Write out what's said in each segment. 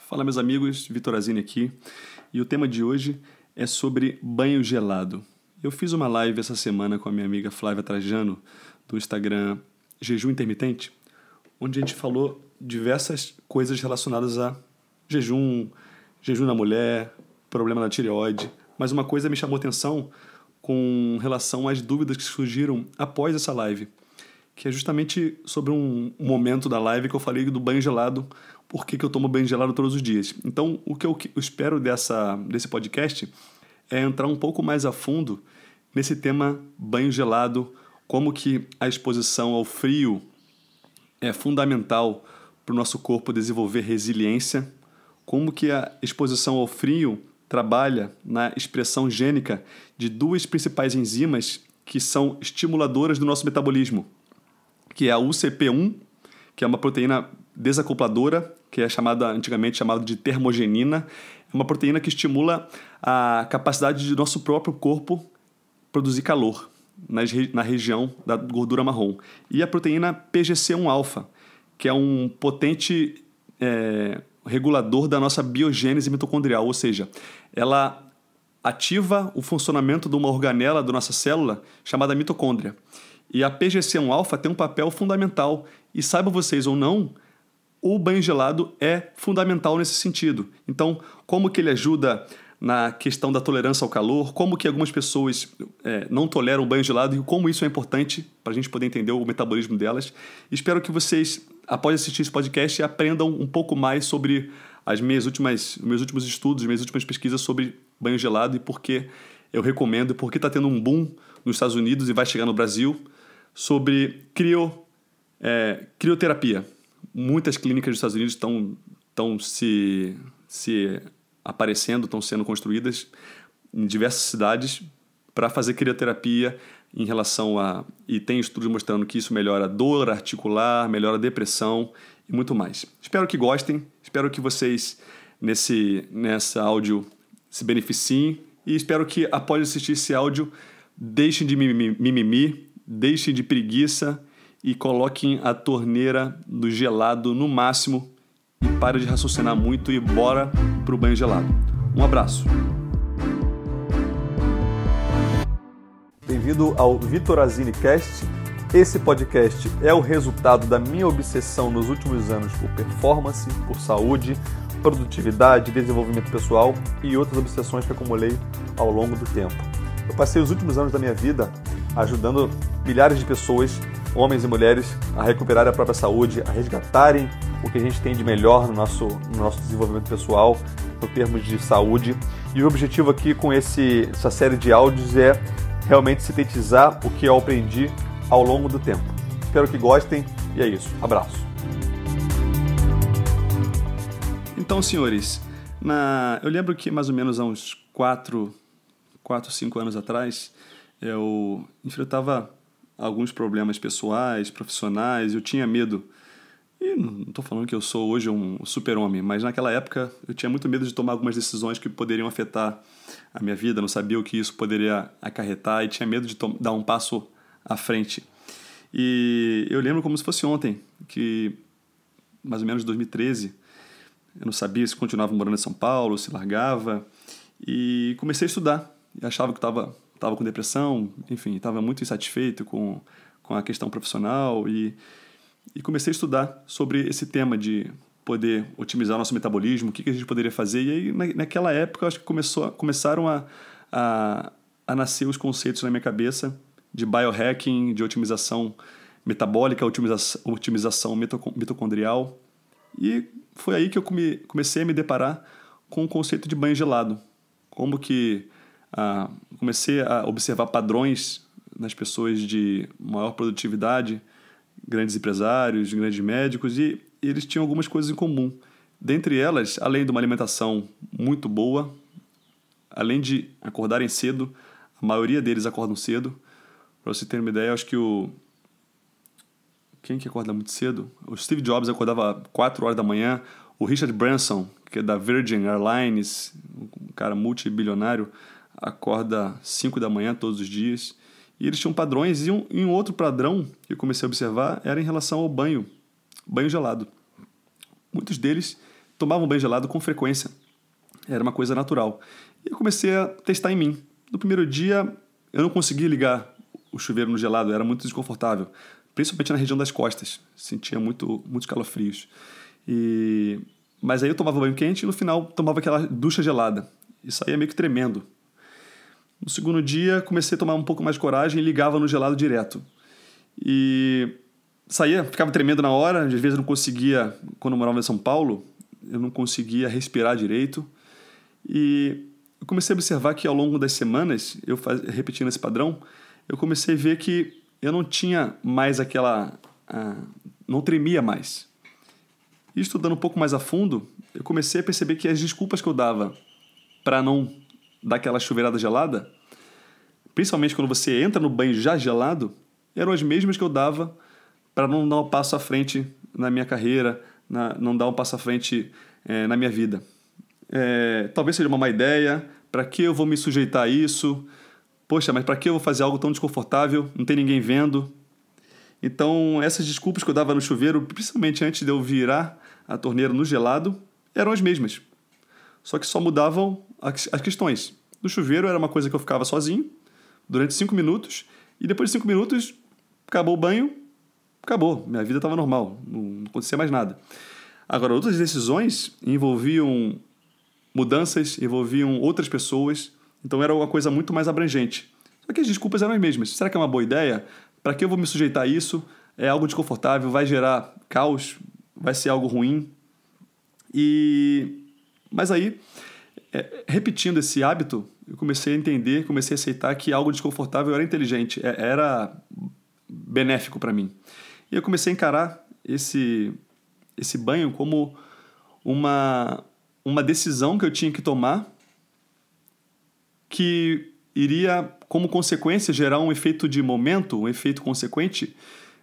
Fala, meus amigos, Vitor Azini aqui, e o tema de hoje é sobre banho gelado. Eu fiz uma live essa semana com a minha amiga Flávia Trajano, do Instagram Jejum Intermitente, onde a gente falou diversas coisas relacionadas a jejum na mulher, problema na tireoide, mas uma coisa me chamou atenção com relação às dúvidas que surgiram após essa live, que é justamente sobre um momento da live que eu falei do banho gelado, por que eu tomo banho gelado todos os dias. Então, o que eu espero desse podcast é entrar um pouco mais a fundo nesse tema banho gelado, como que a exposição ao frio é fundamental para o nosso corpo desenvolver resiliência, como que a exposição ao frio trabalha na expressão gênica de duas principais enzimas que são estimuladoras do nosso metabolismo, que é a UCP1, que é uma proteína desacopladora, que é antigamente chamada de termogenina, é uma proteína que estimula a capacidade do nosso próprio corpo produzir calor na região da gordura marrom. E a proteína PGC1-alfa, que é um potente regulador da nossa biogênese mitocondrial, ou seja, ela ativa o funcionamento de uma organela da nossa célula chamada mitocôndria. E a PGC1-alfa tem um papel fundamental. E saibam vocês ou não, o banho gelado é fundamental nesse sentido. Então, como que ele ajuda na questão da tolerância ao calor, como que algumas pessoas não toleram o banho gelado e como isso é importante para a gente poder entender o metabolismo delas. Espero que vocês, após assistir esse podcast, aprendam um pouco mais sobre os meus últimos estudos, minhas últimas pesquisas sobre banho gelado e por que eu recomendo, e por que está tendo um boom nos Estados Unidos e vai chegar no Brasil, sobre crioterapia. Muitas clínicas dos Estados Unidos estão se aparecendo, estão sendo construídas em diversas cidades para fazer crioterapia em relação e tem estudos mostrando que isso melhora a dor articular, melhora a depressão e muito mais. Espero que gostem, espero que vocês nessa áudio se beneficiem e espero que após assistir esse áudio deixem de mimimi, deixem de preguiça e coloquem a torneira do gelado no máximo e parem de raciocinar muito e bora pro banho gelado. Um abraço. Bem-vindo ao Vitor Azini Cast. Esse podcast é o resultado da minha obsessão nos últimos anos por performance, por saúde, produtividade, desenvolvimento pessoal e outras obsessões que acumulei ao longo do tempo. Eu passei os últimos anos da minha vida ajudando milhares de pessoas, homens e mulheres, a recuperarem a própria saúde, a resgatarem o que a gente tem de melhor no nosso desenvolvimento pessoal, no termos de saúde. E o objetivo aqui com essa série de áudios é realmente sintetizar o que eu aprendi ao longo do tempo. Espero que gostem e é isso. Abraço. Então, senhores, eu lembro que mais ou menos há uns 4, 5 anos atrás, eu enfrentava alguns problemas pessoais, profissionais, eu tinha medo. E não estou falando que eu sou hoje um super-homem, mas naquela época eu tinha muito medo de tomar algumas decisões que poderiam afetar a minha vida, não sabia o que isso poderia acarretar e tinha medo de dar um passo à frente. E eu lembro como se fosse ontem, que mais ou menos em 2013, eu não sabia se continuava morando em São Paulo, se largava, e comecei a estudar. Eu achava que estava com depressão, enfim, estava muito insatisfeito com a questão profissional e comecei a estudar sobre esse tema de poder otimizar nosso metabolismo, o que a gente poderia fazer. E aí, naquela época, eu acho que começaram a nascer os conceitos na minha cabeça de biohacking, de otimização metabólica, otimização mitocondrial. E foi aí que eu comecei a me deparar com o conceito de banho gelado. Como que comecei a observar padrões nas pessoas de maior produtividade, grandes empresários, grandes médicos, e eles tinham algumas coisas em comum. Dentre elas, além de uma alimentação muito boa, além de acordarem cedo, a maioria deles acordam cedo. Para você ter uma ideia, acho que quem que acorda muito cedo? O Steve Jobs acordava 4 horas da manhã, o Richard Branson, que é da Virgin Airlines, um cara multibilionário, acorda 5 da manhã todos os dias. E eles tinham padrões, e um outro padrão que eu comecei a observar era em relação ao banho gelado. Muitos deles tomava um banho gelado com frequência. Era uma coisa natural. E eu comecei a testar em mim. No primeiro dia, eu não conseguia ligar o chuveiro no gelado, era muito desconfortável. Principalmente na região das costas. Sentia muitos calafrios. Mas aí eu tomava banho quente e no final tomava aquela ducha gelada. E saía meio que tremendo. No segundo dia, comecei a tomar um pouco mais de coragem e ligava no gelado direto. E saía, ficava tremendo na hora, às vezes eu não conseguia, quando eu morava em São Paulo, eu não conseguia respirar direito. E eu comecei a observar que ao longo das semanas, repetindo esse padrão, eu comecei a ver que eu não tinha mais não tremia mais. E estudando um pouco mais a fundo, eu comecei a perceber que as desculpas que eu dava para não dar aquela chuveirada gelada, principalmente quando você entra no banho já gelado, eram as mesmas que eu dava para não dar um passo à frente na minha carreira, não dar um passo à frente na minha vida. Talvez seja uma má ideia, para que eu vou me sujeitar a isso? Poxa, mas para que eu vou fazer algo tão desconfortável? Não tem ninguém vendo. Então, essas desculpas que eu dava no chuveiro, principalmente antes de eu virar a torneira no gelado, eram as mesmas. Só que só mudavam as questões. No chuveiro era uma coisa que eu ficava sozinho durante 5 minutos e depois de 5 minutos acabou o banho, acabou. Minha vida estava normal, não acontecia mais nada. Agora, outras decisões envolviam mudanças, envolviam outras pessoas, então era uma coisa muito mais abrangente. Só que as desculpas eram as mesmas. Será que é uma boa ideia? Para que eu vou me sujeitar a isso? É algo desconfortável, vai gerar caos, vai ser algo ruim. Mas aí, repetindo esse hábito, eu comecei a entender, comecei a aceitar que algo desconfortável era inteligente, era benéfico para mim. E eu comecei a encarar esse banho como uma decisão que eu tinha que tomar que iria, como consequência, gerar um efeito de momento, um efeito consequente,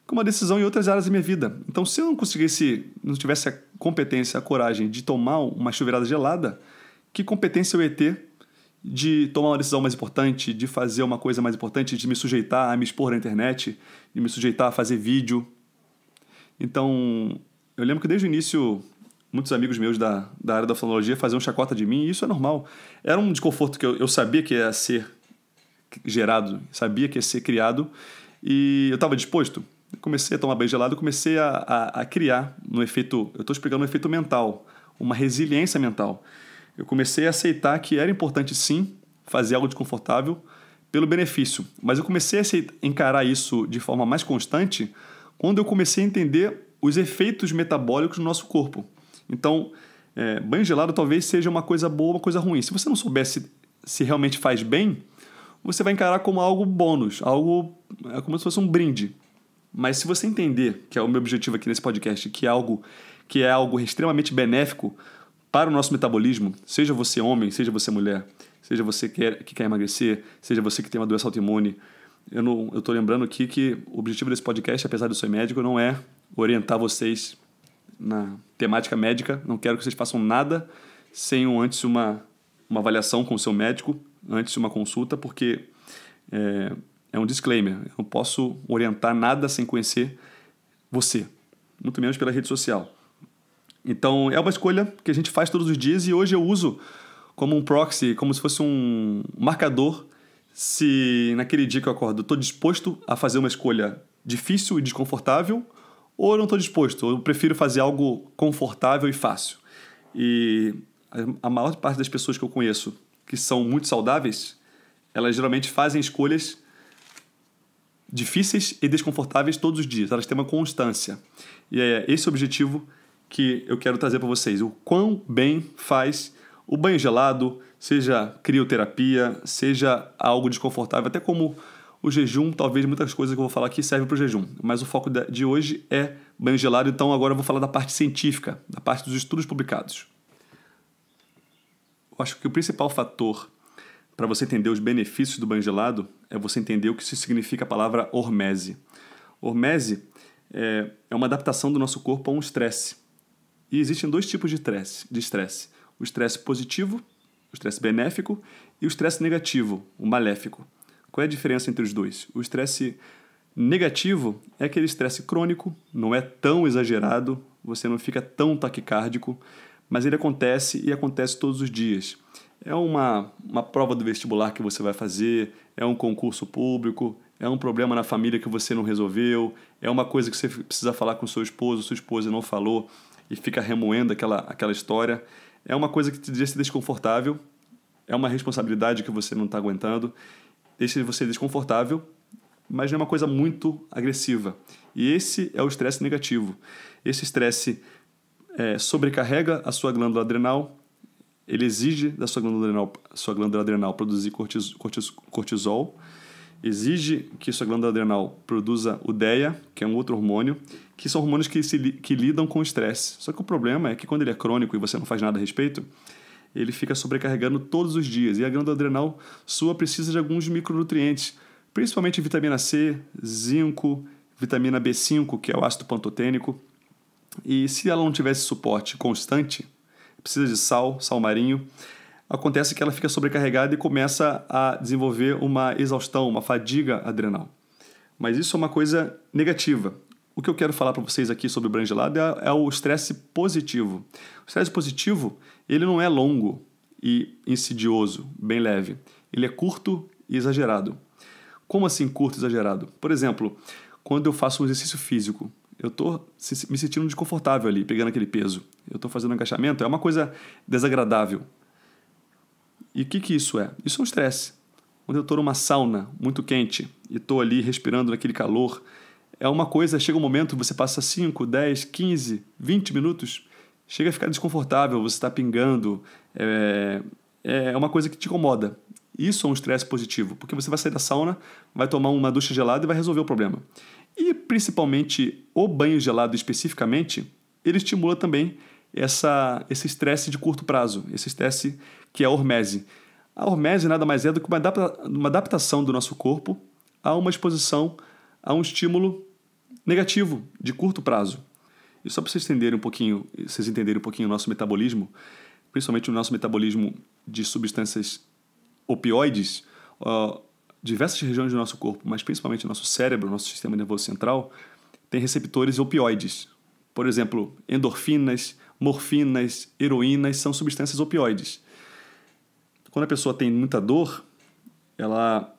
com uma decisão em outras áreas da minha vida. Então, se eu não tivesse a competência, a coragem de tomar uma chuveirada gelada, que competência eu ia ter de tomar uma decisão mais importante, de fazer uma coisa mais importante, de me sujeitar a me expor na internet, de me sujeitar a fazer vídeo? Então, eu lembro que desde o início, muitos amigos meus da área da oftalmologia faziam chacota de mim, e isso é normal. Era um desconforto que eu sabia que ia ser gerado, sabia que ia ser criado, e eu estava disposto. Comecei a tomar banho gelado, comecei a criar no efeito, eu estou explicando um efeito mental, uma resiliência mental. Eu comecei a aceitar que era importante sim fazer algo desconfortável pelo benefício, mas eu comecei a encarar isso de forma mais constante quando eu comecei a entender os efeitos metabólicos no nosso corpo. Então, banho gelado talvez seja uma coisa boa, uma coisa ruim. Se você não soubesse se realmente faz bem, você vai encarar como algo bônus, como se fosse um brinde. Mas se você entender, que é o meu objetivo aqui nesse podcast, que é algo extremamente benéfico para o nosso metabolismo, seja você homem, seja você mulher, seja você que quer emagrecer, seja você que tem uma doença autoimune, eu estou lembrando aqui que o objetivo desse podcast, apesar de eu ser médico, não é orientar vocês na temática médica. Não quero que vocês façam nada sem antes uma avaliação com o seu médico, antes de uma consulta, porque é um disclaimer. Eu não posso orientar nada sem conhecer você, muito menos pela rede social. Então, é uma escolha que a gente faz todos os dias e hoje eu uso como um proxy, como se fosse um marcador. Se naquele dia que eu acordo eu estou disposto a fazer uma escolha difícil e desconfortável, ou eu não estou disposto, eu prefiro fazer algo confortável e fácil. E a maior parte das pessoas que eu conheço que são muito saudáveis, elas geralmente fazem escolhas difíceis e desconfortáveis todos os dias. Elas têm uma constância. E é esse o objetivo que eu quero trazer para vocês. O quão bem faz o banho gelado, seja crioterapia, seja algo desconfortável, até como o jejum. Talvez muitas coisas que eu vou falar aqui servem para o jejum, mas o foco de hoje é banho gelado. Então agora eu vou falar da parte científica, da parte dos estudos publicados. Eu acho que o principal fator para você entender os benefícios do banho gelado é você entender o que significa a palavra hormese. Hormese é uma adaptação do nosso corpo a um estresse. E existem 2 tipos de estresse. O estresse positivo, o estresse benéfico, e o estresse negativo, o maléfico. Qual é a diferença entre os dois? O estresse negativo é aquele estresse crônico, não é tão exagerado, você não fica tão taquicárdico, mas ele acontece e acontece todos os dias. É uma prova do vestibular que você vai fazer, é um concurso público, é um problema na família que você não resolveu, é uma coisa que você precisa falar com seu esposo, sua esposa não falou e fica remoendo aquela história. É uma coisa que te deixa desconfortável, é uma responsabilidade que você não está aguentando, deixa você desconfortável, mas não é uma coisa muito agressiva. E esse é o estresse negativo. Esse estresse sobrecarrega a sua glândula adrenal, ele exige da sua glândula adrenal produzir cortisol, exige que sua glândula adrenal produza o DEA, que é um outro hormônio, que são hormônios que lidam com o estresse. Só que o problema é que quando ele é crônico e você não faz nada a respeito, ele fica sobrecarregando todos os dias. E a glândula adrenal sua precisa de alguns micronutrientes, principalmente vitamina C, zinco, vitamina B5, que é o ácido pantotênico. E se ela não tiver esse suporte constante, precisa de sal marinho, acontece que ela fica sobrecarregada e começa a desenvolver uma exaustão, uma fadiga adrenal. Mas isso é uma coisa negativa. O que eu quero falar para vocês aqui sobre o banho gelado é o estresse positivo. O estresse positivo, ele não é longo e insidioso, bem leve. Ele é curto e exagerado. Como assim curto e exagerado? Por exemplo, quando eu faço um exercício físico, eu estou me sentindo desconfortável ali, pegando aquele peso. Eu estou fazendo um agachamento, é uma coisa desagradável. E o que isso é? Isso é um estresse. Quando eu estou numa sauna muito quente e estou ali respirando naquele calor, é uma coisa, chega um momento, você passa 5, 10, 15, 20 minutos, chega a ficar desconfortável, você está pingando, é uma coisa que te incomoda. Isso é um estresse positivo, porque você vai sair da sauna, vai tomar uma ducha gelada e vai resolver o problema. E principalmente o banho gelado especificamente, ele estimula também esse estresse de curto prazo, esse estresse que é a hormese. A hormese nada mais é do que uma adaptação do nosso corpo a uma exposição a um estímulo negativo de curto prazo. E só para vocês entenderem um pouquinho o nosso metabolismo, principalmente o nosso metabolismo de substâncias opioides, diversas regiões do nosso corpo, mas principalmente o nosso cérebro, o nosso sistema nervoso central, tem receptores opioides. Por exemplo, endorfinas, morfinas, heroínas são substâncias opioides. Quando a pessoa tem muita dor, ela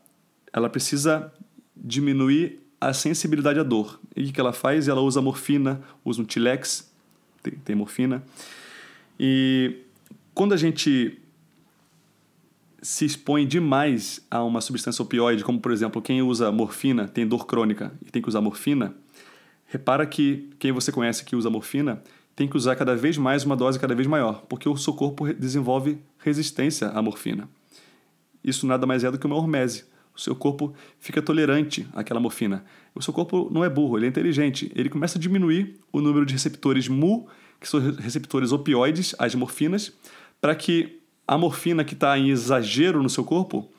precisa diminuir a sensibilidade à dor. E o que ela faz? Ela usa morfina, usa um Tilex, tem morfina. E quando a gente se expõe demais a uma substância opioide, como por exemplo, quem usa morfina tem dor crônica e tem que usar morfina, repara que quem você conhece que usa morfina tem que usar cada vez mais uma dose cada vez maior, porque o seu corpo desenvolve resistência à morfina. Isso nada mais é do que uma hormese. O seu corpo fica tolerante àquela morfina. O seu corpo não é burro, ele é inteligente. Ele começa a diminuir o número de receptores mu, que são receptores opioides, as morfinas, para que a morfina que está em exagero no seu corpo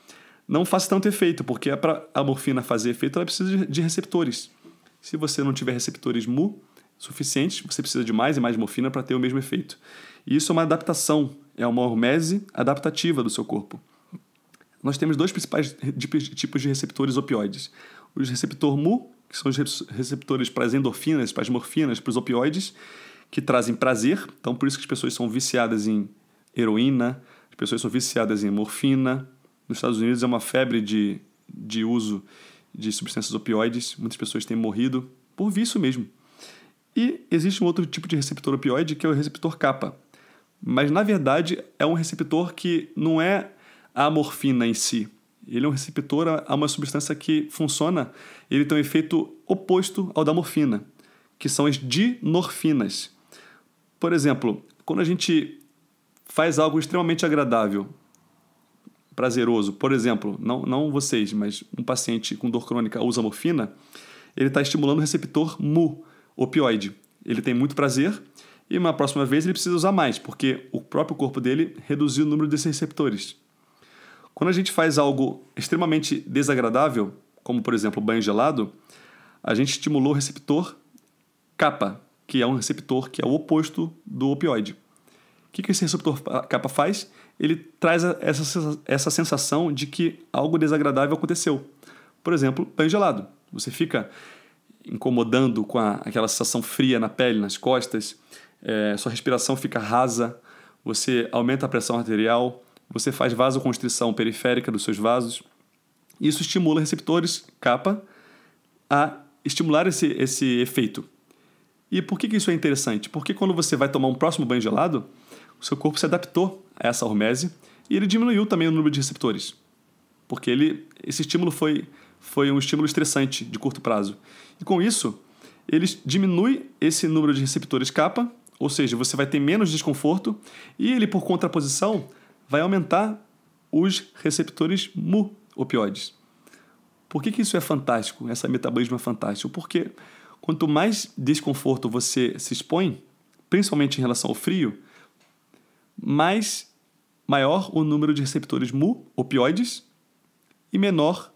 não faça tanto efeito, porque para a morfina fazer efeito, ela precisa de receptores. Se você não tiver receptores mu suficientes, você precisa de mais e mais morfina para ter o mesmo efeito. E isso é uma adaptação, é uma hormese adaptativa do seu corpo. Nós temos dois principais tipos de receptores opioides. Os receptores mu, que são os receptores para as endorfinas, para as morfinas, para os opioides, que trazem prazer. Então, por isso que as pessoas são viciadas em heroína, as pessoas são viciadas em morfina. Nos Estados Unidos é uma febre de uso de substâncias opioides. Muitas pessoas têm morrido por vício mesmo. E existe um outro tipo de receptor opioide, que é o receptor kappa. Mas, na verdade, é um receptor que não é a morfina em si. Ele é um receptor a uma substância que funciona, ele tem um efeito oposto ao da morfina, que são as dinorfinas. Por exemplo, quando a gente faz algo extremamente agradável, prazeroso, por exemplo, não vocês, mas um paciente com dor crônica usa morfina, ele está estimulando o receptor mu, opioide. Ele tem muito prazer e uma próxima vez ele precisa usar mais, porque o próprio corpo dele reduziu o número desses receptores. Quando a gente faz algo extremamente desagradável, como por exemplo banho gelado, a gente estimulou o receptor kappa, que é um receptor que é o oposto do opioide. O que esse receptor kappa faz? Ele traz essa sensação de que algo desagradável aconteceu. Por exemplo, banho gelado. Você fica incomodando com aquela sensação fria na pele, nas costas, sua respiração fica rasa, você aumenta a pressão arterial, você faz vasoconstrição periférica dos seus vasos. Isso estimula receptores kappa a estimular esse efeito. E por que isso é interessante? Porque quando você vai tomar um próximo banho gelado, o seu corpo se adaptou a essa hormese e ele diminuiu também o número de receptores. Porque esse estímulo foi um estímulo estressante de curto prazo. E com isso, ele diminui esse número de receptores kappa, ou seja, você vai ter menos desconforto, e ele, por contraposição, vai aumentar os receptores mu opioides. Por que isso é fantástico? Esse metabolismo é fantástico? Porque quanto mais desconforto você se expõe, principalmente em relação ao frio, maior o número de receptores mu opioides e menor,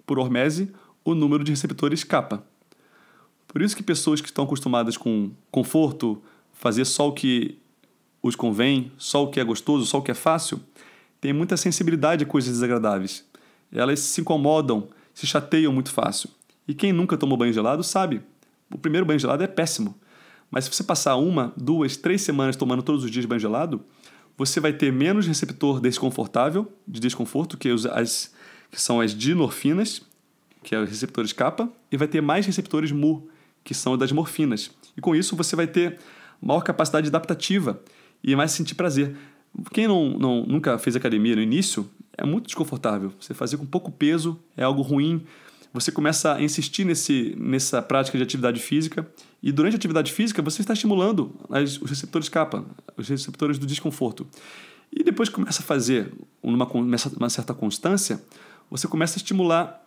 por hormese, o número de receptores kappa. Por isso que pessoas que estão acostumadas com conforto, fazer só o que os convém, só o que é gostoso, só o que é fácil, têm muita sensibilidade a coisas desagradáveis. Elas se incomodam, se chateiam muito fácil. E quem nunca tomou banho gelado sabe, o primeiro banho gelado é péssimo. Mas se você passar 1, 2, 3 semanas tomando todos os dias banho gelado, você vai ter menos receptor desconfortável, de desconforto, que são as dinorfinas, que é os receptores kappa, e vai ter mais receptores mu, que são das morfinas. E com isso você vai ter maior capacidade adaptativa e mais sentir prazer. Quem nunca fez academia no início, é muito desconfortável. Você fazer com pouco peso é algo ruim. Você começa a insistir nessa prática de atividade física e durante a atividade física você está estimulando os receptores kappa, os receptores do desconforto. E depois que começa a fazer uma certa constância, você começa a estimular,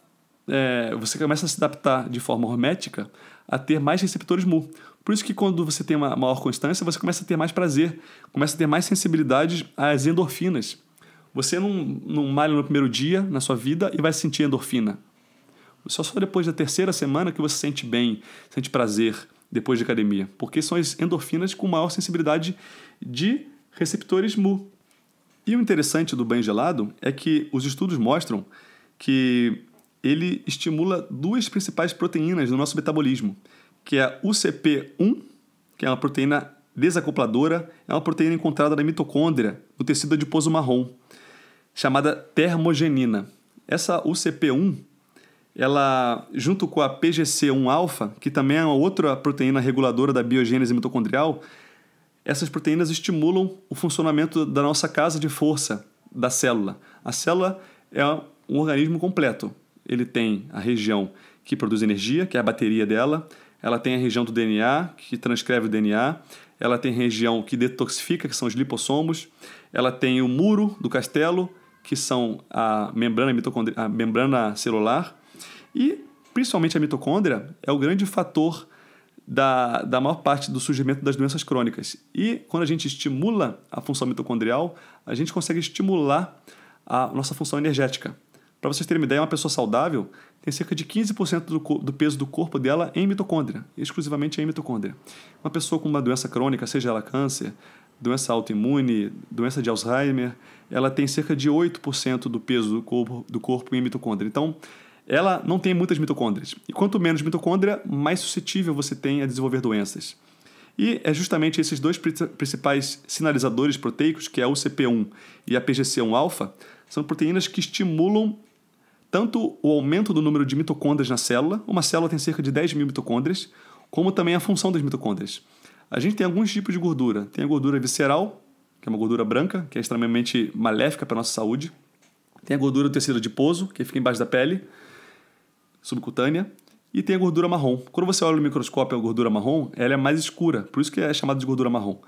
você começa a se adaptar de forma hormética a ter mais receptores mu. Por isso que quando você tem uma maior constância, você começa a ter mais prazer, começa a ter mais sensibilidade às endorfinas. Você não malha no primeiro dia na sua vida e vai sentir endorfina. Só depois da 3ª semana que você sente bem, sente prazer depois de academia. Porque são as endorfinas com maior sensibilidade de receptores mu. E o interessante do banho gelado é que os estudos mostram que ele estimula 2 principais proteínas do nosso metabolismo, que é a UCP1, que é uma proteína desacopladora, é uma proteína encontrada na mitocôndria, no tecido adiposo marrom, chamada termogenina. Essa UCP1, ela, junto com a PGC1-alfa, que também é uma outra proteína reguladora da biogênese mitocondrial, essas proteínas estimulam o funcionamento da nossa casa de força da célula. A célula é um organismo completo. Ele tem a região que produz energia, que é a bateria dela, ela tem a região do DNA, que transcreve o DNA, ela tem a região que detoxifica, que são os lipossomos, ela tem o muro do castelo, que são a membrana celular, e principalmente a mitocôndria é o grande fator da maior parte do surgimento das doenças crônicas. E quando a gente estimula a função mitocondrial, a gente consegue estimular a nossa função energética. Para vocês terem uma ideia, uma pessoa saudável tem cerca de 15% do peso do corpo dela em mitocôndria, exclusivamente em mitocôndria. Uma pessoa com uma doença crônica, seja ela câncer, doença autoimune, doença de Alzheimer, ela tem cerca de 8% do peso do corpo em mitocôndria. Então, ela não tem muitas mitocôndrias. E quanto menos mitocôndria, mais suscetível você tem a desenvolver doenças. E é justamente esses 2 principais sinalizadores proteicos, que é a UCP1 e a PGC1-alfa, são proteínas que estimulam tanto o aumento do número de mitocôndrias na célula, uma célula tem cerca de 10 mil mitocôndrias, como também a função das mitocôndrias. A gente tem alguns tipos de gordura. Tem a gordura visceral, que é uma gordura branca, que é extremamente maléfica para a nossa saúde. Tem a gordura do tecido adiposo, que fica embaixo da pele, subcutânea. E tem a gordura marrom. Quando você olha no microscópio a gordura marrom, ela é mais escura, por isso que é chamada de gordura marrom.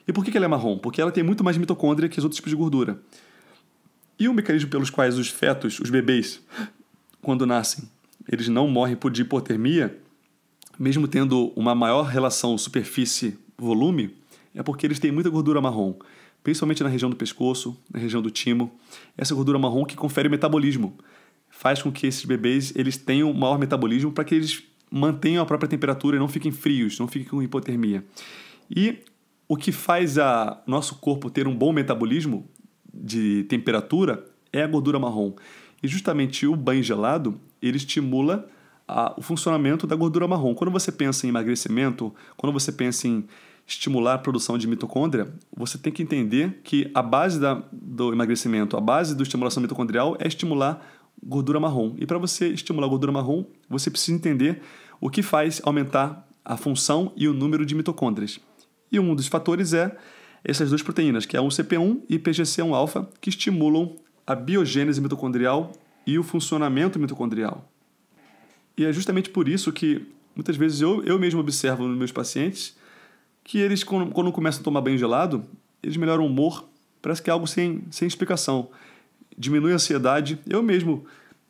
E por que ela é marrom? Porque ela tem muito mais mitocôndria que os outros tipos de gordura. E o mecanismo pelos quais os fetos, os bebês, quando nascem, eles não morrem por hipotermia, mesmo tendo uma maior relação superfície-volume, é porque eles têm muita gordura marrom, principalmente na região do pescoço, na região do timo. Essa gordura marrom que confere metabolismo, faz com que esses bebês eles tenham maior metabolismo para que eles mantenham a própria temperatura e não fiquem frios, não fiquem com hipotermia. E o que faz nosso corpo ter um bom metabolismo de temperatura é a gordura marrom. E justamente o banho gelado, ele estimula o funcionamento da gordura marrom. Quando você pensa em emagrecimento, quando você pensa em estimular a produção de mitocôndria, você tem que entender que a base do emagrecimento, a base da estimulação mitocondrial é estimular gordura marrom. E para você estimular a gordura marrom, você precisa entender o que faz aumentar a função e o número de mitocôndrias. E um dos fatores é essas duas proteínas, que é o CP1 e PGC1-alfa, que estimulam a biogênese mitocondrial e o funcionamento mitocondrial. E é justamente por isso que muitas vezes eu mesmo observo nos meus pacientes que eles, quando começam a tomar banho gelado, eles melhoram o humor, parece que é algo sem explicação. Diminui a ansiedade. Eu mesmo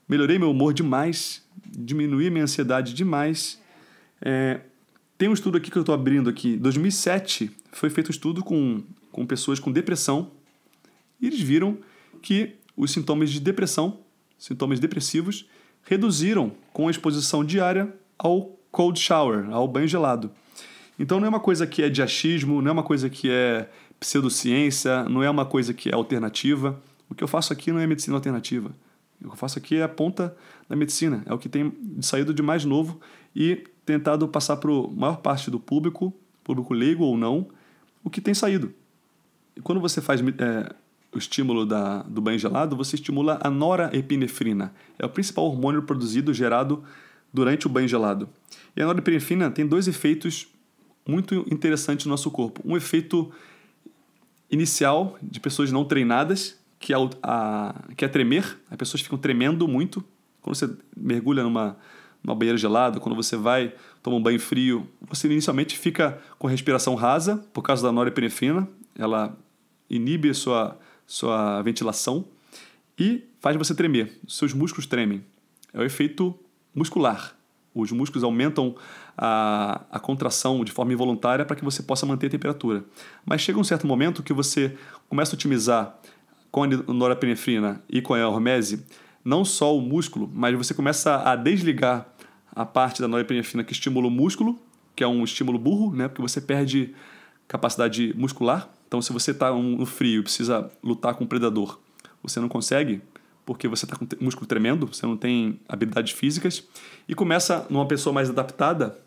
melhorei meu humor demais, diminuí minha ansiedade demais. Tem um estudo aqui que eu estou abrindo aqui. Em 2007 foi feito um estudo com pessoas com depressão e eles viram que os sintomas de depressão, sintomas depressivos, reduziram com a exposição diária ao cold shower, ao banho gelado. Então não é uma coisa que é de achismo, não é uma coisa que é pseudociência, não é uma coisa que é alternativa. O que eu faço aqui não é medicina alternativa. O que eu faço aqui é a ponta da medicina. É o que tem saído de mais novo e tentado passar para a maior parte do público leigo ou não, o que tem saído. E quando você faz o estímulo do banho gelado, você estimula a norepinefrina. É o principal hormônio produzido, gerado durante o banho gelado. E a norepinefrina tem dois efeitos muito interessantes no nosso corpo. Um efeito inicial de pessoas não treinadas, que é tremer. As pessoas ficam tremendo muito. Quando você mergulha numa banheira gelada, quando você vai tomar um banho frio, você inicialmente fica com a respiração rasa por causa da norepinefrina. Ela inibe a sua ventilação e faz você tremer. Seus músculos tremem. É o efeito muscular. Os músculos aumentam a contração de forma involuntária para que você possa manter a temperatura. Mas chega um certo momento que você começa a otimizar com a norepinefrina e com a hormese não só o músculo, mas você começa a desligar a parte da norepinefrina que estimula o músculo, que é um estímulo burro, né? Porque você perde capacidade muscular. Então, se você está no frio e precisa lutar com um predador, você não consegue, porque você está com o músculo tremendo, você não tem habilidades físicas, e começa, numa pessoa mais adaptada,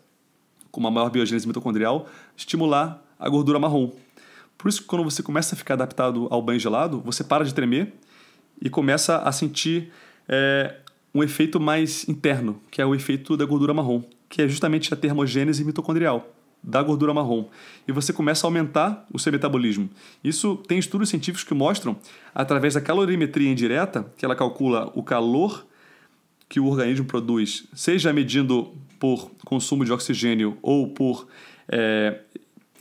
com uma maior biogênese mitocondrial, estimular a gordura marrom. Por isso que quando você começa a ficar adaptado ao banho gelado, você para de tremer e começa a sentir um efeito mais interno, que é o efeito da gordura marrom, que é justamente a termogênese mitocondrial da gordura marrom. E você começa a aumentar o seu metabolismo. Isso tem estudos científicos que mostram, através da calorimetria indireta, que ela calcula o calor que o organismo produz, seja medindo por consumo de oxigênio ou por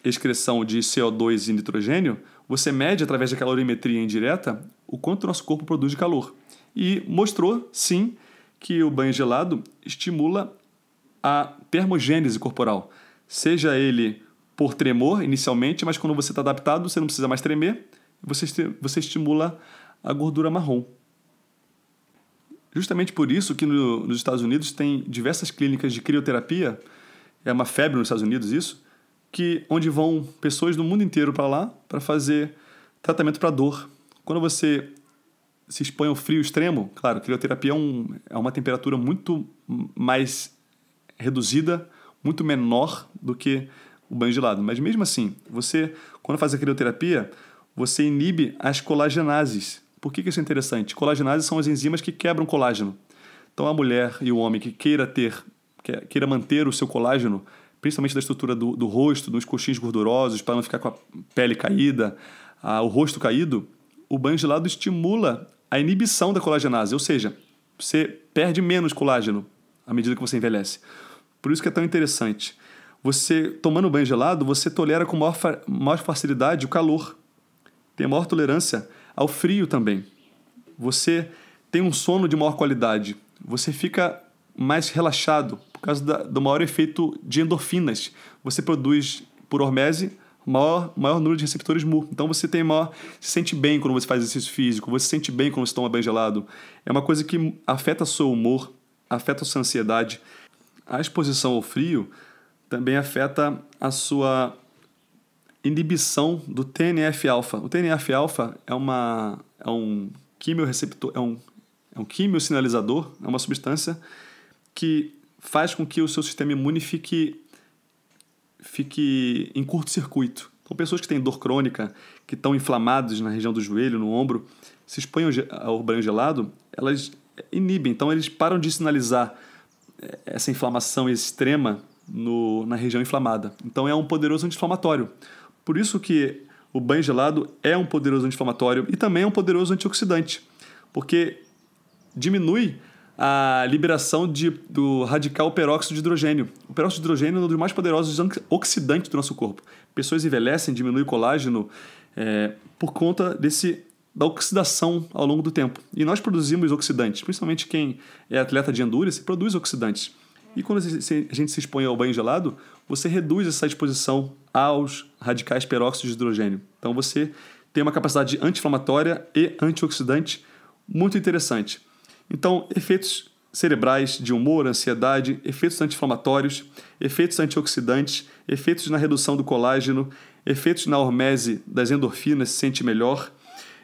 excreção de CO2 e nitrogênio, você mede através da calorimetria indireta o quanto o nosso corpo produz de calor. E mostrou, sim, que o banho gelado estimula a termogênese corporal. Seja ele por tremor inicialmente, mas quando você está adaptado, você não precisa mais tremer, você estimula a gordura marrom. Justamente por isso que nos Estados Unidos tem diversas clínicas de crioterapia, é uma febre nos Estados Unidos isso, onde vão pessoas do mundo inteiro para lá para fazer tratamento para dor. Quando você se expõe ao frio extremo, claro, crioterapia é uma temperatura muito mais reduzida, muito menor do que o banho gelado. Mas mesmo assim, você, quando faz a crioterapia, você inibe as colagenases. Por que isso é interessante? Colagenases são as enzimas que quebram colágeno. Então, a mulher e o homem que queira manter o seu colágeno, principalmente da estrutura do rosto, dos coxins gordurosos, para não ficar com a pele caída, o rosto caído, o banho gelado estimula a inibição da colagenase, ou seja, você perde menos colágeno à medida que você envelhece. Por isso que é tão interessante. Você, tomando banho gelado, você tolera com maior facilidade o calor. Tem maior tolerância ao frio também. Você tem um sono de maior qualidade. Você fica mais relaxado por causa do maior efeito de endorfinas. Você produz, por hormese, maior número de receptores mu. Então você se sente bem quando você faz exercício físico, você se sente bem quando você toma banho gelado. É uma coisa que afeta o seu humor, afeta a sua ansiedade. A exposição ao frio também afeta a sua inibição do TNF-alfa. O TNF-alfa é um quimioreceptor, é um quimiosinalizador, é uma substância que faz com que o seu sistema imune fique fique em curto-circuito. Então, pessoas que têm dor crônica, que estão inflamadas na região do joelho, no ombro, se expõem ao banho gelado, elas inibem. Então, eles param de sinalizar essa inflamação extrema na região inflamada. Então, é um poderoso anti-inflamatório. Por isso que o banho gelado é um poderoso anti-inflamatório e também é um poderoso antioxidante, porque diminui a liberação do radical peróxido de hidrogênio. O peróxido de hidrogênio é um dos mais poderosos oxidantes do nosso corpo. Pessoas envelhecem, diminuem o colágeno por conta da oxidação ao longo do tempo. E nós produzimos oxidantes, principalmente quem é atleta de endurance, produz oxidantes. E quando a gente se expõe ao banho gelado, você reduz essa exposição aos radicais peróxidos de hidrogênio. Então você tem uma capacidade anti-inflamatória e antioxidante muito interessante. Então, efeitos cerebrais de humor, ansiedade, efeitos anti-inflamatórios, efeitos antioxidantes, efeitos na redução do colágeno, efeitos na hormese das endorfinas, se sente melhor,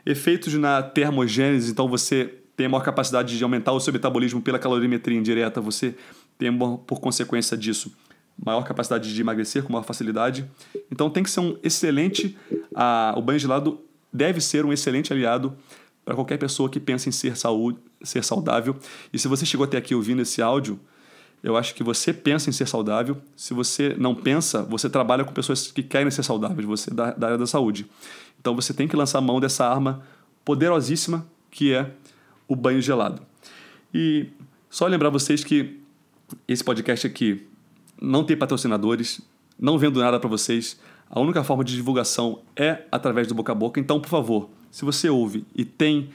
efeitos na termogênese, então você tem a maior capacidade de aumentar o seu metabolismo pela calorimetria indireta, você tem, por consequência disso, maior capacidade de emagrecer com maior facilidade. Então tem que ser o banho gelado deve ser um excelente aliado para qualquer pessoa que pensa em ser saudável. E se você chegou até aqui ouvindo esse áudio, eu acho que você pensa em ser saudável. Se você não pensa, você trabalha com pessoas que querem ser saudáveis, você da área da saúde. Então você tem que lançar mão dessa arma poderosíssima que é o banho gelado. E só lembrar vocês que esse podcast aqui não tem patrocinadores, não vendo nada para vocês. A única forma de divulgação é através do boca a boca. Então, por favor, se você ouve e tem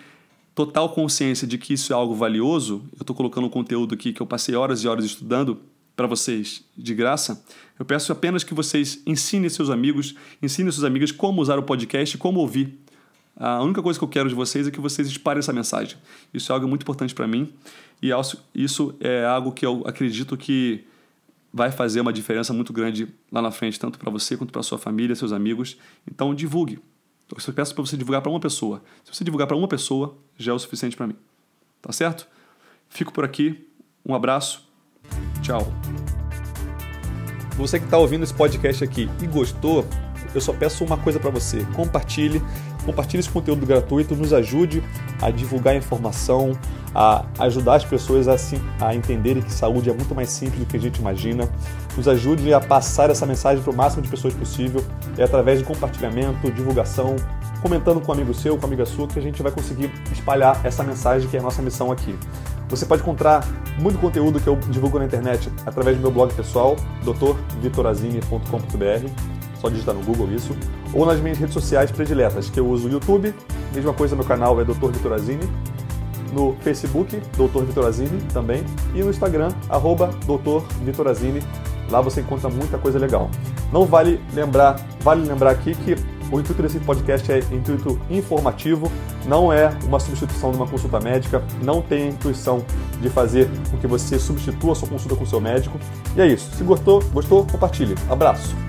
total consciência de que isso é algo valioso, eu estou colocando um conteúdo aqui que eu passei horas e horas estudando para vocês de graça, eu peço apenas que vocês ensinem seus amigos, ensinem suas amigas como usar o podcast e como ouvir. A única coisa que eu quero de vocês é que vocês espalhem essa mensagem. Isso é algo muito importante para mim e isso é algo que eu acredito que vai fazer uma diferença muito grande lá na frente, tanto para você quanto para sua família, seus amigos. Então, divulgue. Eu só peço para você divulgar para uma pessoa. Se você divulgar para uma pessoa, já é o suficiente para mim. Tá certo? Fico por aqui. Um abraço. Tchau. Você que está ouvindo esse podcast aqui e gostou, eu só peço uma coisa para você. Compartilhe esse conteúdo gratuito, nos ajude a divulgar a informação, a ajudar as pessoas a entenderem que saúde é muito mais simples do que a gente imagina. Nos ajude a passar essa mensagem para o máximo de pessoas possível. É através de compartilhamento, divulgação, comentando com um amigo seu, com uma amiga sua, que a gente vai conseguir espalhar essa mensagem que é a nossa missão aqui. Você pode encontrar muito conteúdo que eu divulgo na internet através do meu blog pessoal, drvitorazini.com.br. Só digitar no Google isso, ou nas minhas redes sociais prediletas, que eu uso o YouTube, mesma coisa, meu canal é Dr. Vitorazini, no Facebook, Dr. Vitorazini também, e no Instagram, @Dr. Vitorazini, lá você encontra muita coisa legal. Vale lembrar aqui que o intuito desse podcast é intuito informativo, não é uma substituição de uma consulta médica, não tem a intuição de fazer com que você substitua a sua consulta com o seu médico, e é isso. Se gostou, compartilhe. Abraço!